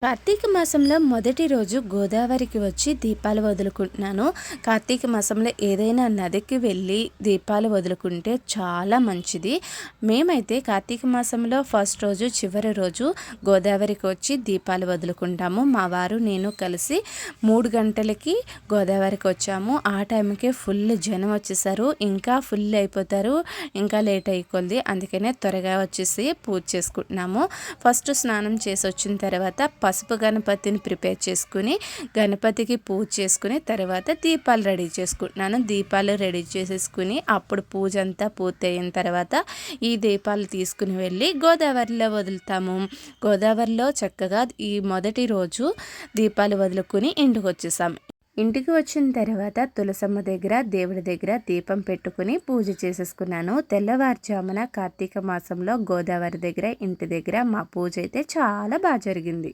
కార్తీక మాసంలో మొదటి రోజు గోదావరికి వచ్చి దీపాలు వదులుకుంటున్నాను. కార్తీక మాసంలో ఏదైనా నదికి వెళ్ళి దీపాలు వదులుకుంటే చాలా మంచిది. మేమైతే కార్తీక మాసంలో ఫస్ట్ రోజు చివరి రోజు గోదావరికి వచ్చి దీపాలు వదులుకుంటాము. మా వారు నేను కలిసి 3 గంటలకి గోదావరికి వచ్చాము. ఆ టైంకి ఫుల్ జనం వచ్చేసారు. ఇంకా ఫుల్ అయిపోతారు, ఇంకా లేట్ అయిపోయింది. అందుకనే త్వరగా వచ్చేసి పూజ చేసుకుంటున్నాము. ఫస్ట్ స్నానం చేసి వచ్చిన తర్వాత పసుపు గణపతిని ప్రిపేర్ చేసుకుని గణపతికి పూజ చేసుకుని తర్వాత దీపాలు రెడీ చేసుకుంటున్నాను. దీపాలు రెడీ చేసేసుకుని అప్పుడు పూజ అంతా పూర్తయిన తర్వాత ఈ దీపాలు తీసుకుని వెళ్ళి గోదావరిలో వదులుతాము. గోదావరిలో చక్కగా ఈ మొదటి రోజు దీపాలు వదులుకుని ఇంటికి వచ్చేసాము. ఇంటికి వచ్చిన తర్వాత తులసమ్మ దగ్గర దేవుడి దగ్గర దీపం పెట్టుకుని పూజ చేసేసుకున్నాను. తెల్లవారుజామున కార్తీక మాసంలో గోదావరి దగ్గర ఇంటి దగ్గర మా పూజ అయితే చాలా బాగా జరిగింది.